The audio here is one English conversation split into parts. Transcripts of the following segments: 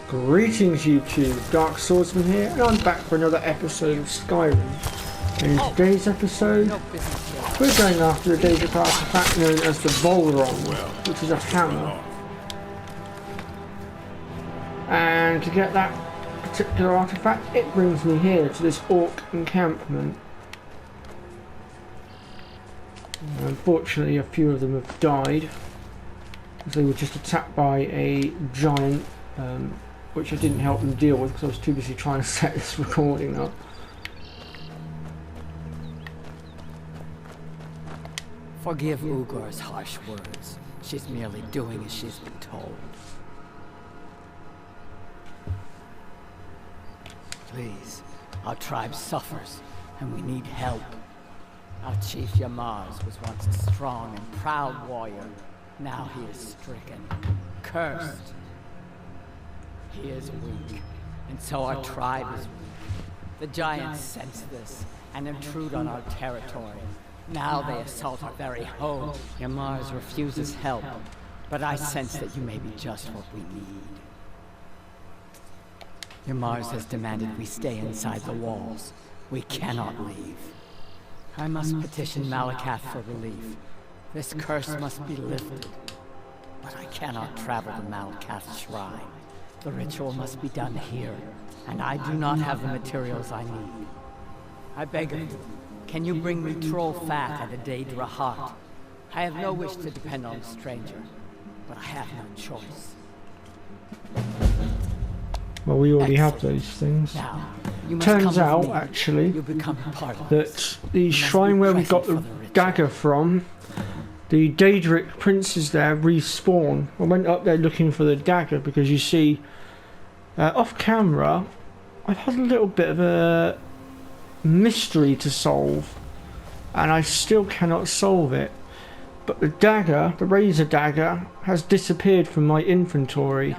Greetings YouTube, Dark Swordsman here, and I'm back for another episode of Skyrim. And in today's episode, we're going after the Daedric artifact known as the Valgrund, which is a hammer. And to get that particular artifact, it brings me here to this orc encampment. Unfortunately, a few of them have died, as they were just attacked by a giant, which I didn't help them deal with because I was too busy trying to set this recording up. Forgive Ugor's harsh words. She's merely doing as she's been told. Please, our tribe suffers, and we need help. Our chief Yamars was once a strong and proud warrior. Now he is stricken, cursed. He is weak, and so our tribe is weak. The giants sense this and intrude on our territory. Now they assault our very home. Yamars refuses help, but I sense that you may be just what we need. Yamars has demanded we stay inside the walls. We cannot leave. I must petition Malakath for relief. This curse must be lifted. But I cannot travel to Malakath's shrine. The ritual must be done here, and I do not have the materials I need. I beg of you, can you bring me troll fat and a Daedra heart? I have no wish to depend on a stranger, but I have no choice. Well, we already have those things. Now, Turns out, actually, that the shrine where we got the dagger from, the Daedric princes there respawn. I went up there looking for the dagger because you see, off camera, I've had a little bit of a mystery to solve, and I still cannot solve it. But the dagger, the razor dagger, has disappeared from my inventory.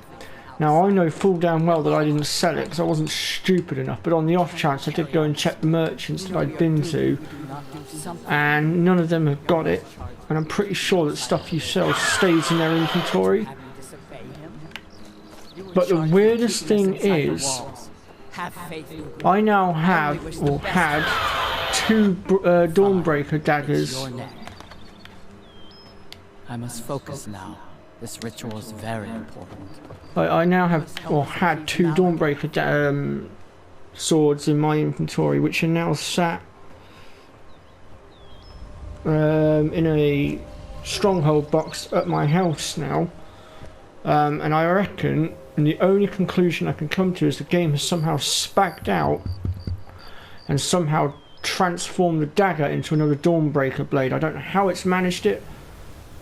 Now I know full damn well that I didn't sell it because I wasn't stupid enough, but on the off chance I did go and check the merchants that I'd been to, and none of them have got it, and I'm pretty sure that stuff you sell stays in their inventory. But the weirdest thing is, I now have, or had, two Dawnbreaker daggers. I must focus now. This ritual is very important. I now have, or had, two Dawnbreaker swords in my inventory, which are now sat in a stronghold box at my house now. And I reckon, and the only conclusion I can come to is the game has somehow spagged out and somehow transformed the dagger into another Dawnbreaker blade. I don't know how it's managed it,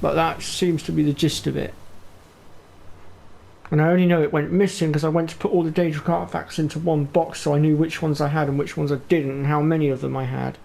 but that seems to be the gist of it. And I only know it went missing because I went to put all the Daedric artifacts into one box, so I knew which ones I had and which ones I didn't, and how many of them I had.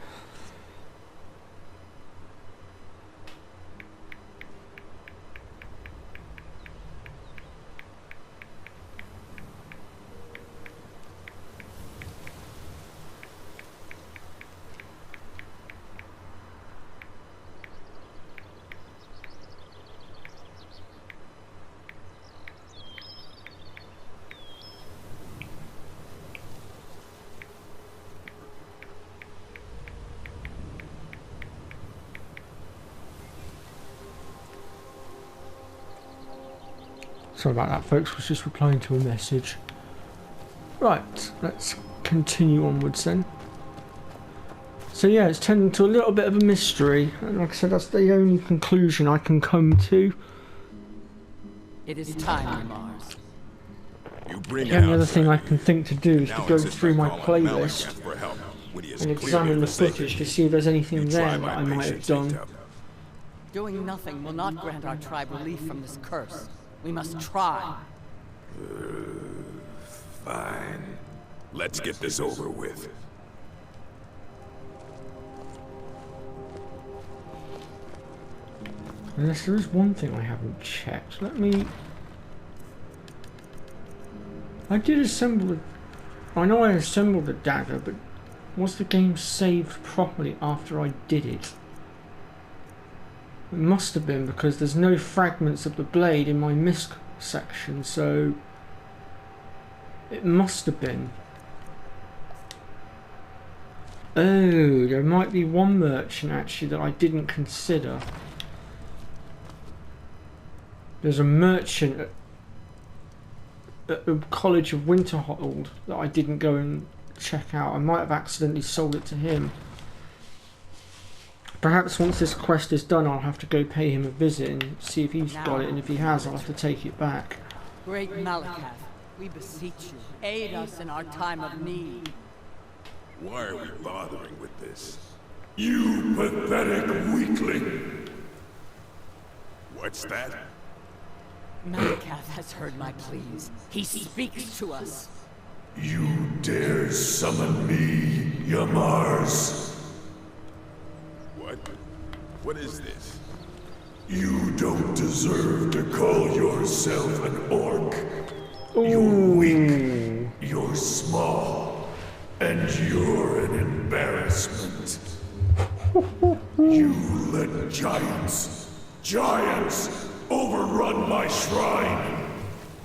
Sorry about that, folks, was just replying to a message. Right, let's continue onwards then. So yeah, it's turned into a little bit of a mystery, and like I said, that's the only conclusion I can come to. It is time, Mars. The only other thing I can think to do is to go through my playlist and examine the footage to see if there's anything there that I might have done. Doing nothing will not grant our tribe relief from this curse. We must try. Fine. Let's get this over with. Unless there is one thing I haven't checked. Let me... I did assemble the... I know I assembled the dagger, but was the game saved properly after I did it? It must have been, because there's no fragments of the blade in my misc section, so It must have been. Oh, there might be one merchant actually that I didn't consider. There's a merchant at the College of Winterhold that I didn't go and check out. I might have accidentally sold it to him. Perhaps once this quest is done, I'll have to go pay him a visit and see if he's got it, and if he has, I'll have to take it back. Great Malakath, we beseech you, aid us in our time of need. Why are we bothering with this? You pathetic weakling! What's that? Malakath has heard my pleas. He speaks to us. You dare summon me, Yamars? What? What is this? You don't deserve to call yourself an orc. Ooh. You're weak, you're small, and you're an embarrassment. You let giants overrun my shrine.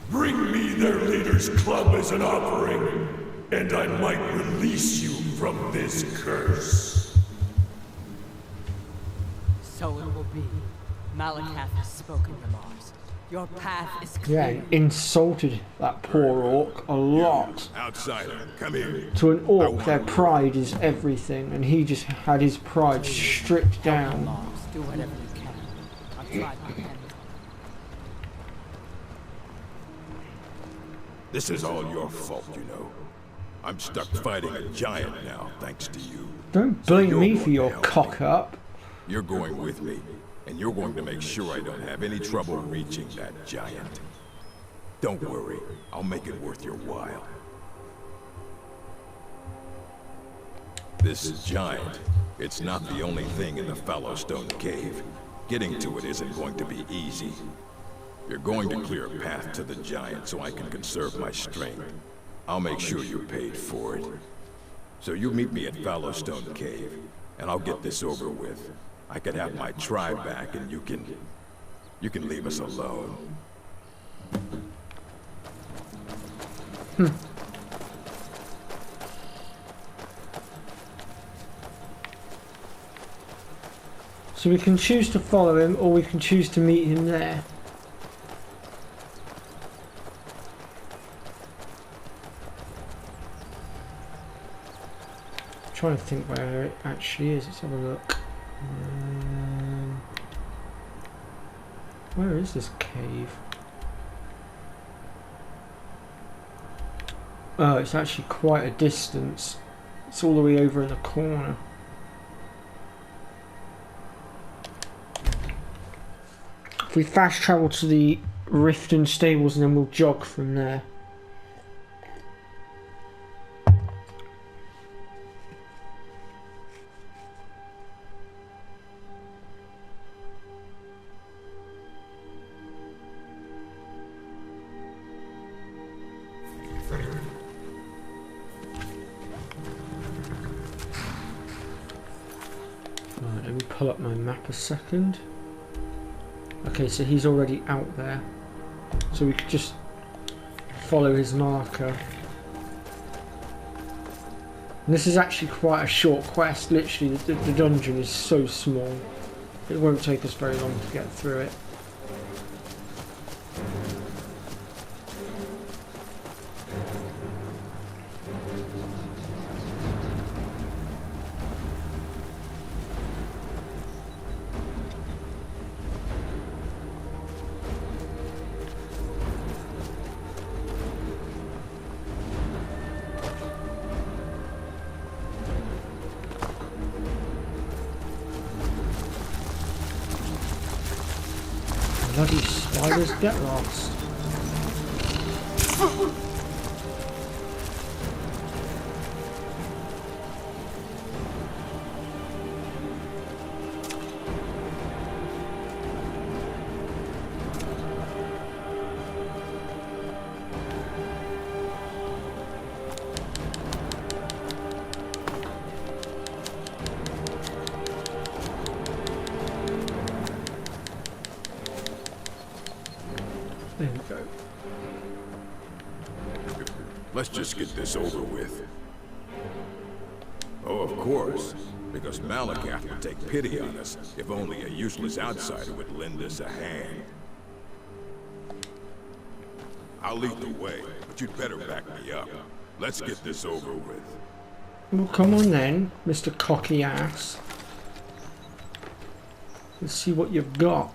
Bring me their leader's club as an offering, and I might release you from this curse. So it will be. Malakath has spoken, Yamars. Your path is Yeah, clear. insulted that poor orc a lot. Outsider, come here. To an orc, their pride is everything, and he just had his pride stripped down. Yamars, do whatever you can. I've tried my hand. This is all your fault, you know. I'm stuck fighting a giant now, thanks to you. Don't So blame you're me going for your to help me. cock up. You're going with me, and you're going to make sure I don't have any trouble reaching that giant. Don't worry, I'll make it worth your while. This giant, it's not the only thing in the Fallowstone Cave. Getting to it isn't going to be easy. You're going to clear a path to the giant so I can conserve my strength. I'll make sure you're paid for it. So you meet me at Fallowstone Cave, and I'll get this over with. I can have my tribe back, and you can leave us alone. So we can choose to follow him, or we can choose to meet him there. I'm trying to think where it actually is. Let's have a look. Where is this cave? Oh, it's actually quite a distance. It's all the way over in the corner. If we fast travel to the Riften stables and then we'll jog from there. Right, let me pull up my map a second. Okay, so he's already out there. So we could just follow his marker. And this is actually quite a short quest, literally. The dungeon is so small. It won't take us very long to get through it. Bloody spiders get lost. There Let's just get this over with. Oh, of course. Because Malakath would take pity on us if only a useless outsider would lend us a hand. I'll lead the way, but you'd better back me up. Let's get this over with. Well, come on then, Mr. Cocky Ass. Let's see what you've got.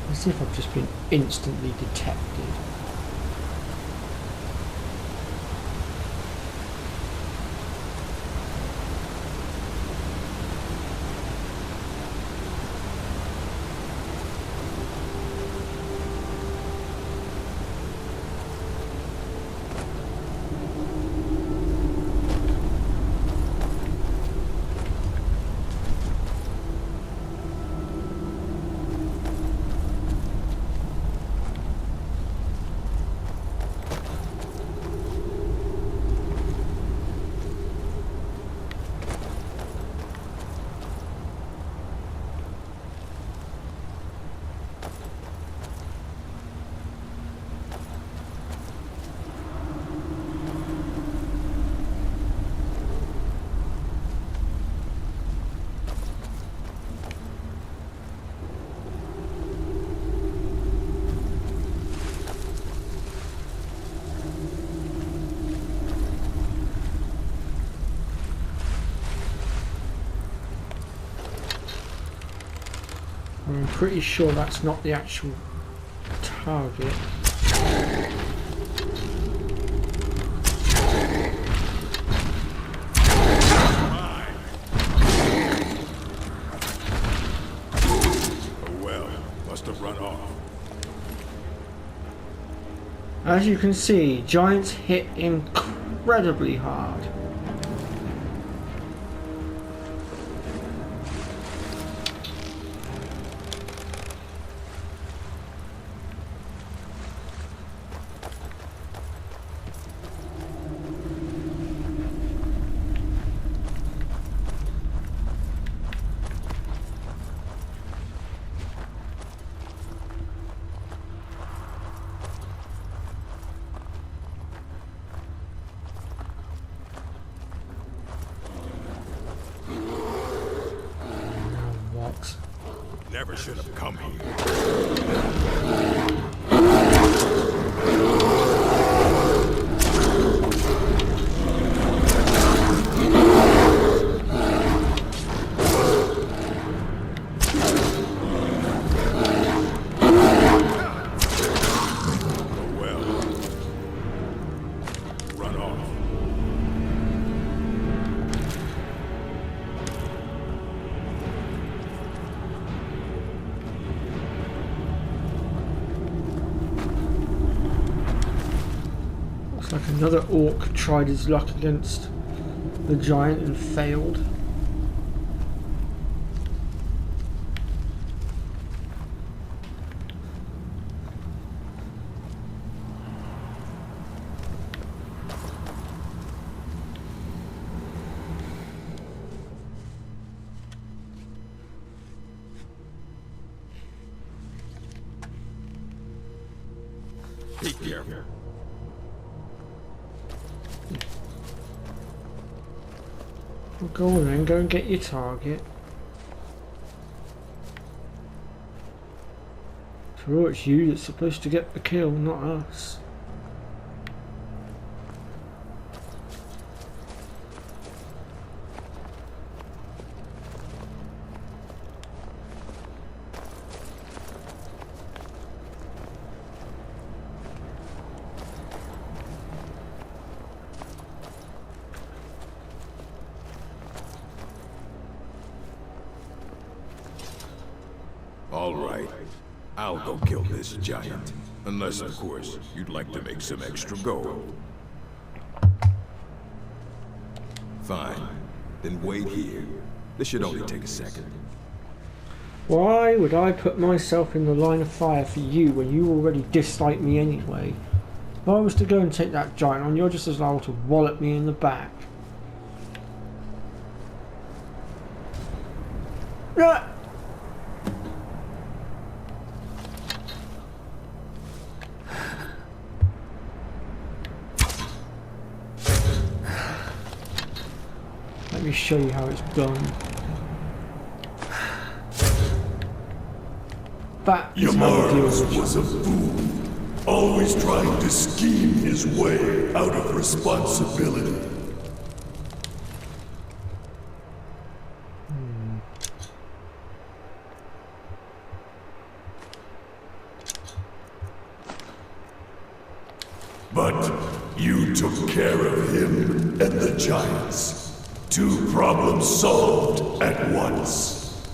As if I've just been instantly detected. I'm pretty sure that's not the actual target. Oh well, must have run off. As you can see, giants hit incredibly hard. Never should have come here. Oh well. Run off. Like another orc tried his luck against the giant and failed. Be careful. Well, go on then, go and get your target. For all it's you that's supposed to get the kill, not us. All right. I'll go kill this giant. Unless, of course, you'd like to make some extra gold. Fine. Then wait here. This should only take a second. Why would I put myself in the line of fire for you when you already dislike me anyway? If I was to go and take that giant on, you're just as liable to wallop me in the back. Ah! Let me show you how it's done. That is how we deal with Yamar was a fool, always trying to scheme his way out of responsibility. But you took care of him and the giants. 2 problems solved at once.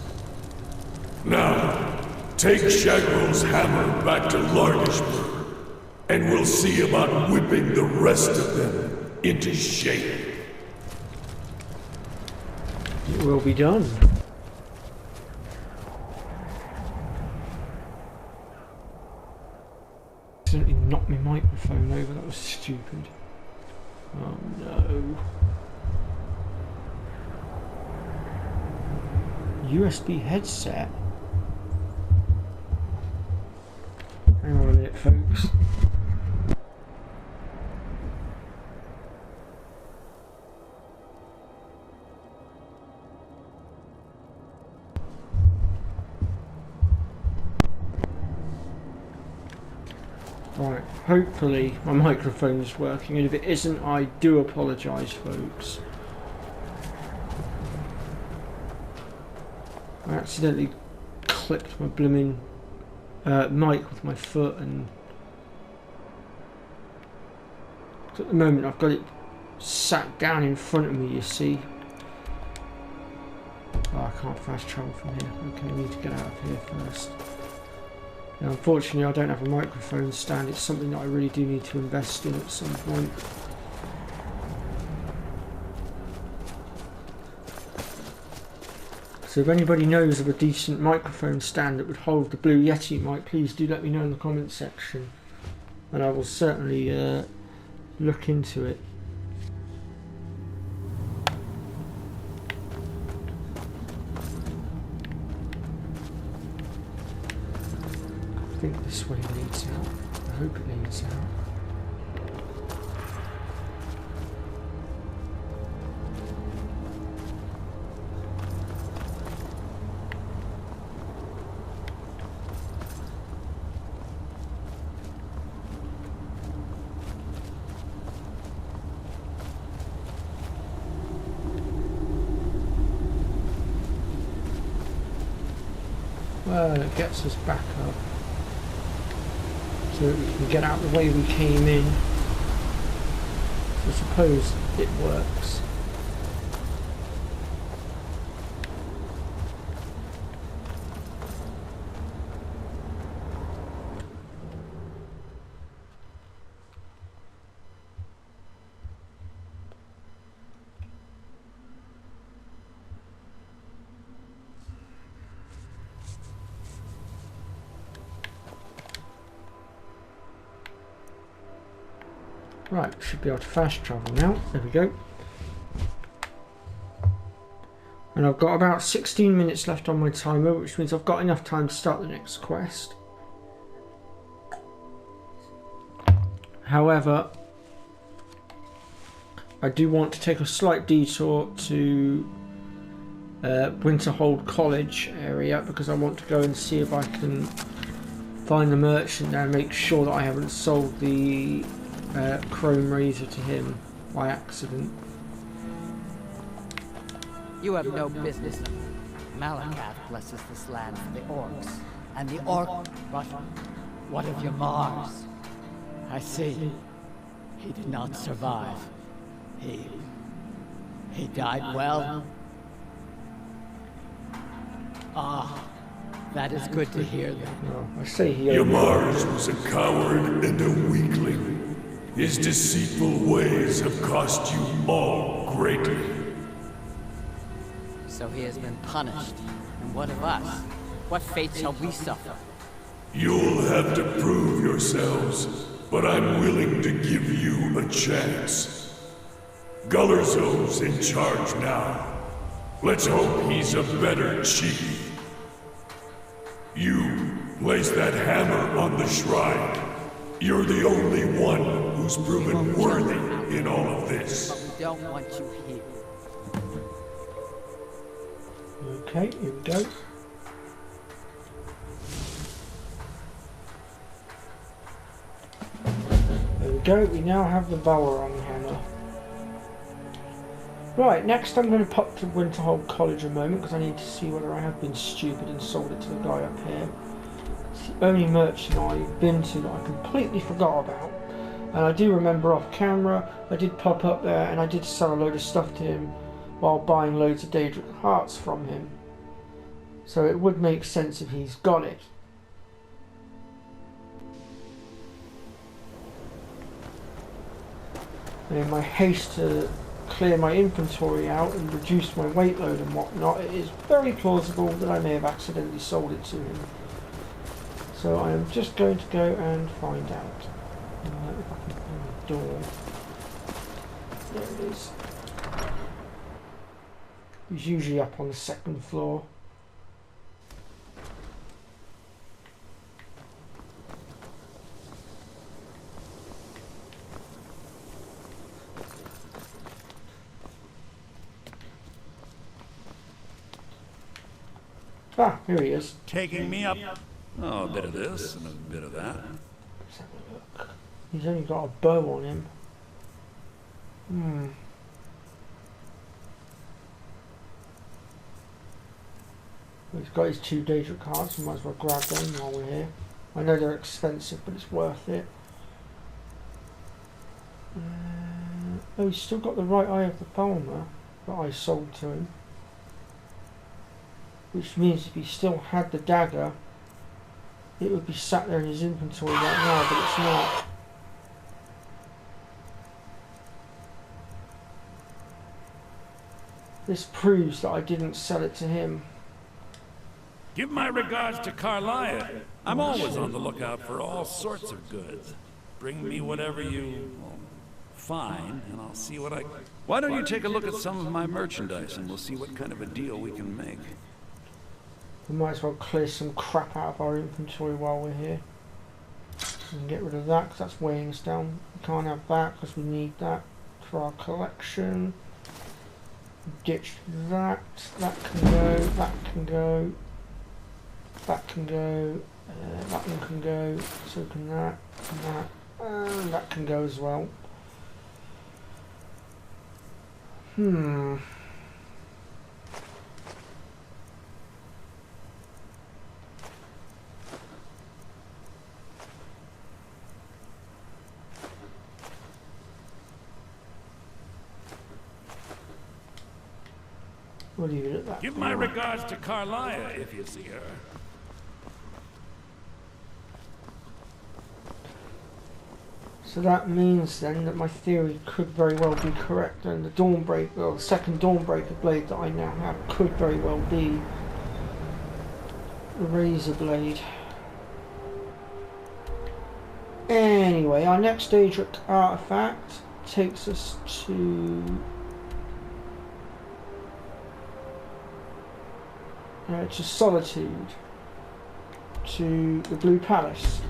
Now, take Shagrel's hammer back to Larnishburg, and we'll see about whipping the rest of them into shape. It will be done. Accidentally knocked my microphone over, that was stupid. Oh no. USB headset? Hang on a minute, folks. Right, hopefully my microphone is working, and if it isn't, I do apologise, folks. I accidentally clipped my blooming mic with my foot, and at the moment I've got it sat down in front of me, you see. Oh, I can't fast travel from here. Okay, I need to get out of here first. Now, unfortunately I don't have a microphone stand. It's something that I really do need to invest in at some point. So if anybody knows of a decent microphone stand that would hold the Blue Yeti mic, please do let me know in the comments section, and I will certainly look into it. I think this way leads out. I hope it leads out. Well, it gets us back up so that we can get out the way we came in. So I suppose it works. Right, should be able to fast travel now. There we go. And I've got about 16 minutes left on my timer, which means I've got enough time to start the next quest. However, I do want to take a slight detour to Winterhold College area, because I want to go and see if I can find the merchant there and make sure that I haven't sold the chrome razor to him by accident. You have no business. Malakath blesses this land for the orcs. And the orc... What of your Mars? I see. He did not survive. He died well. Ah, that is good to hear then. No, I say he... Yamars was a coward and a weakling. His deceitful ways have cost you all greatly. So he has been punished. And what of us? What fate shall we suffer? You'll have to prove yourselves, but I'm willing to give you a chance. Gullerzo's in charge now. Let's hope he's a better chief. You place that hammer on the shrine. You're the only one who's proven worthy in all of this. But we don't want you here. Okay, here we go. There we go, we now have the Valgrund hammer. Right, next I'm going to pop to Winterhold College a moment because I need to see whether I have been stupid and sold it to the guy up here. It's the only merchant I've been to that I completely forgot about. And I do remember off camera, I did pop up there and I did sell a load of stuff to him while buying loads of Daedric hearts from him. So it would make sense if he's got it. And in my haste to clear my inventory out and reduce my weight load and whatnot, it is very plausible that I may have accidentally sold it to him. So I am just going to go and find out. If I can open the door. There it is. He's usually up on the second floor. Ah, here he is. Taking me up. Oh, a bit of this and a bit of that. Let's have a look. He's only got a bow on him. He's got his 2 Daedric cards, so might as well grab them while we're here. I know they're expensive, but it's worth it. Oh, he's still got the right eye of the Palmer that I sold to him. Which means if he still had the dagger, it would be sat there in his inventory right now, but it's not. This proves that I didn't sell it to him. Give my regards to Carlia. I'm always on the lookout for all sorts of goods. Bring me whatever you find, and I'll see what I... Why don't you take a look at some of my merchandise, and we'll see what kind of a deal we can make. We might as well clear some crap out of our inventory while we're here. And get rid of that, because that's weighing us down. We can't have that, because we need that for our collection. Ditch that. That can go. That can go. That can go. That one can go. So can that. And that. And that can go as well. We'll leave it at that. Give my regards to Carlia if you see her. So that means then that my theory could very well be correct, and the Dawnbreaker, or the second Dawnbreaker blade that I now have, could very well be a razor blade. Anyway, our next Daedric artifact takes us to Solitude, to the Blue Palace.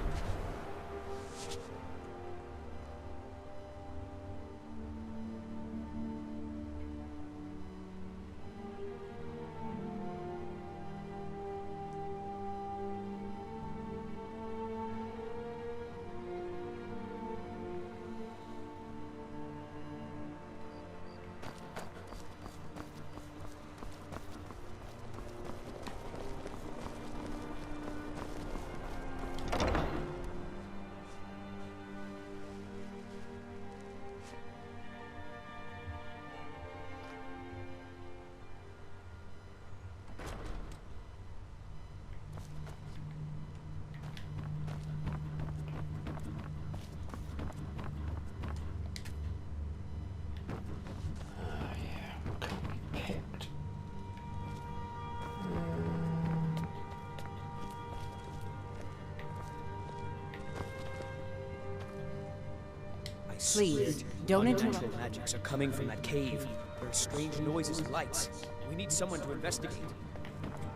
Please, don't interrupt. Magics are coming from that cave. There are strange noises and lights. We need someone to investigate.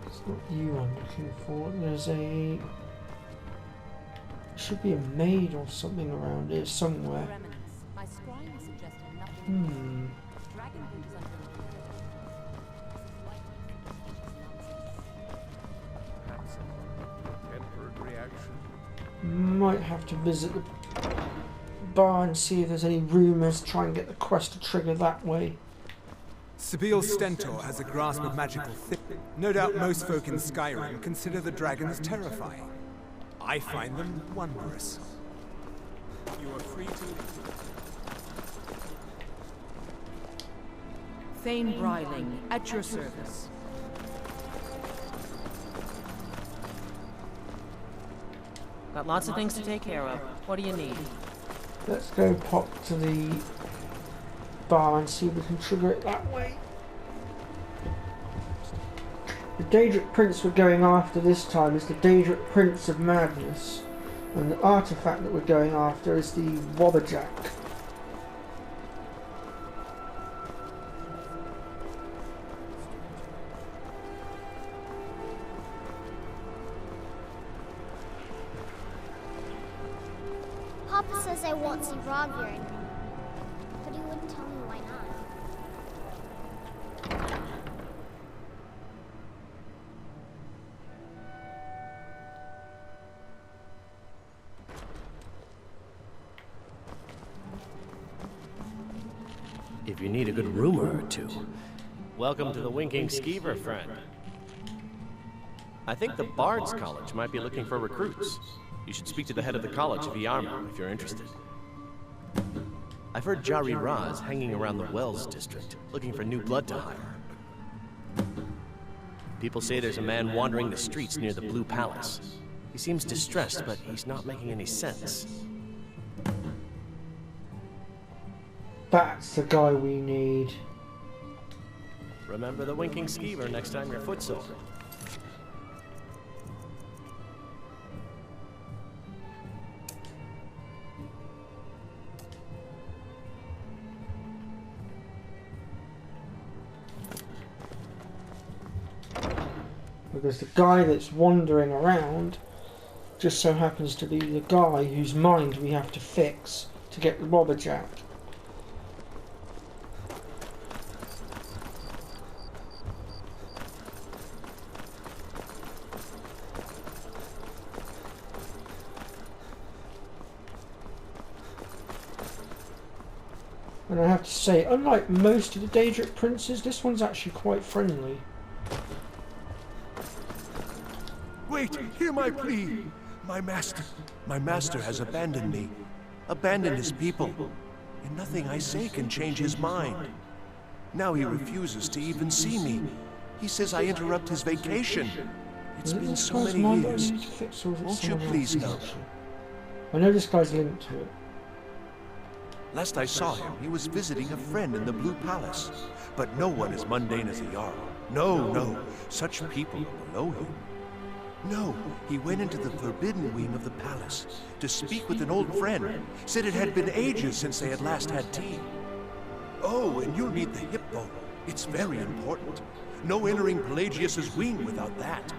It's not you I'm looking for. There's a... should be a maid or something around here somewhere. My scrying suggested nothing. Dragonwood is under Might have to visit the bar and see if there's any rumours, try and get the quest to trigger that way. Sibyl Stentor has a grasp of magical No doubt most folk in Skyrim consider the dragons terrifying. I find them wondrous. You are free to... Thane Bryling, at your service. Got lots of things to take care of. What do you need? Let's go pop to the bar and see if we can trigger it that way. The Daedric Prince we're going after this time is the Daedric Prince of Madness, and the artifact that we're going after is the Wobberjack. Papa says I won't see Ravir, but he wouldn't tell me why not. If you need a good rumor or two, welcome to the Winking Skeever, friend. I think the Bard's College might be looking for recruits. You should speak to the head of the college, Viarmo, if you're interested. I've heard Jari Raz hanging around the Wells district, looking for new blood to hire. People say there's a man wandering the streets near the Blue Palace. He seems distressed, but he's not making any sense. That's the guy we need. Remember the Winking Skeever next time your foot's over. Because the guy that's wandering around just so happens to be the guy whose mind we have to fix to get the Wobberjack. And I have to say, unlike most of the Daedric princes, this one's actually quite friendly. Wait, hear my plea. My master has abandoned me. Abandoned his people. And nothing I say can change his mind. Now he refuses to even see me. He says I interrupt his vacation. It's been so many years. Won't you please help? I know this guy's linked to it. Last I saw him, he was visiting a friend in the Blue Palace. But no one as mundane as a Jarl. No. Such people are below him. No, he went into the forbidden wing of the palace to speak with an old friend. Said it had been ages since they had last had tea. Oh, and you'll need the hip bone. It's very important. No entering Pelagius's wing without that.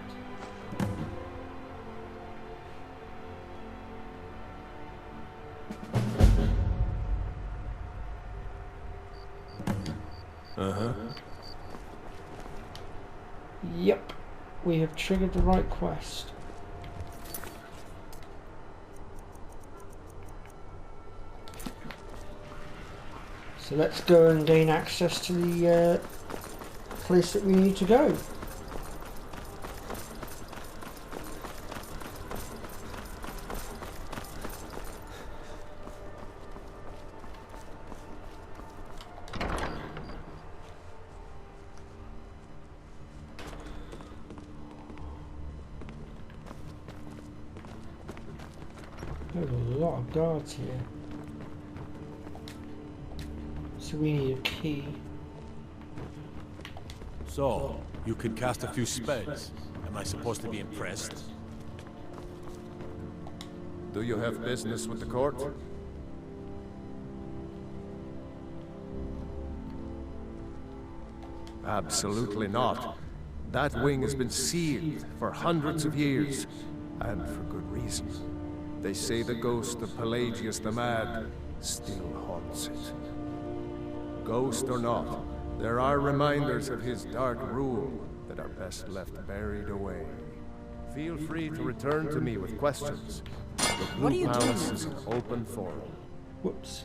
Yep, we have triggered the right quest. So let's go and gain access to the place that we need to go. There's a lot of guards here. So we need a key. So, you can cast a few spells. Am I supposed to be impressed? Do you have business with the court? Absolutely not. That wing has been sealed for hundreds of years, and for good reason. They say the ghost of Pelagius the Mad still haunts it. Ghost or not, there are reminders of his dark rule that are best left buried away. Feel free to return to me with questions. The Blue Palace is an open forum. Whoops.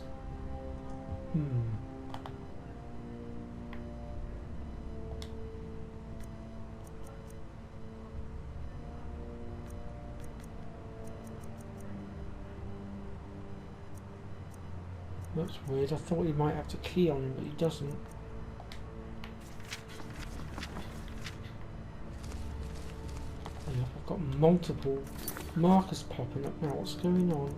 That's weird. I thought he might have the key on him, but he doesn't. I've got multiple markers popping up now. What's going on?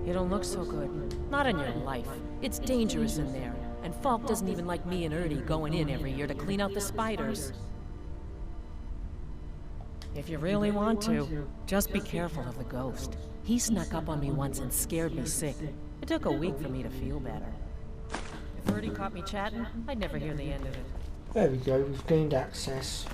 You don't look so good. Not in your life. It's dangerous in there. And Falk doesn't even like me and Ernie going in every year to clean out the spiders. If you really want to, just be careful of the ghost. He snuck up on me once and scared me sick. It took a week for me to feel better. If Ernie caught me chatting, I'd never hear the end of it. There we go, we've gained access.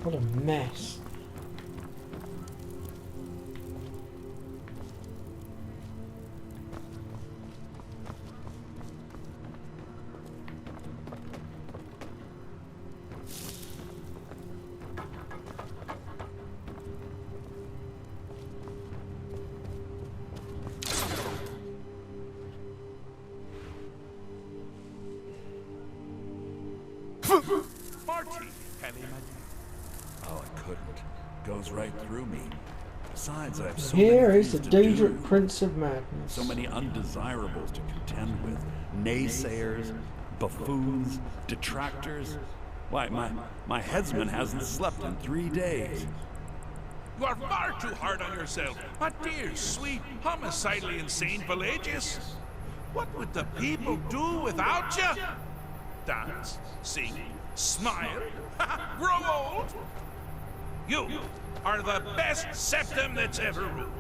What a mess. Marty! Penny, oh, I couldn't. Goes right through me. Besides, I have so Here many is the things to Daedric do. Prince of Madness. So many undesirables to contend with. Naysayers, buffoons, detractors. Why, my headsman hasn't slept in 3 days. You are far too hard on yourself, my dear, sweet, homicidally insane Pelagius. What would the people do without you? Dance, sing, smile, grow old? You are the best septum that's ever ruled.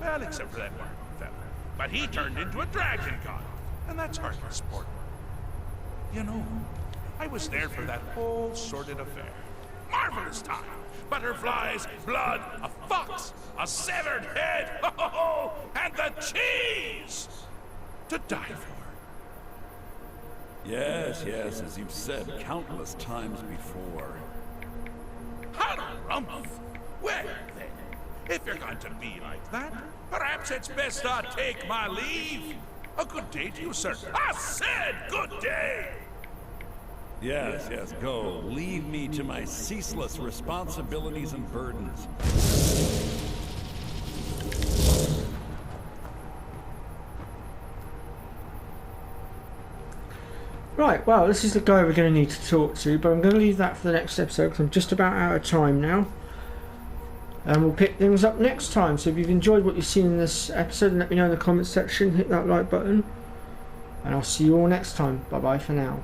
Well, except for that one fella. But he turned into a dragon god, and that's hardly sport. You know, I was there for that whole sordid affair. Marvelous time. Butterflies, blood, a fox, a severed head, and the cheese to die for. Yes, yes, as you've said countless times before. Harumph! Well, then, if you're going to be like that, perhaps it's best I take my leave. A good day to you, sir. I said good day! Yes, yes, go. Leave me to my ceaseless responsibilities and burdens. Right, well, this is the guy we're going to need to talk to, but I'm going to leave that for the next episode because I'm just about out of time now. And we'll pick things up next time. So if you've enjoyed what you've seen in this episode, let me know in the comments section, hit that like button. And I'll see you all next time. Bye bye for now.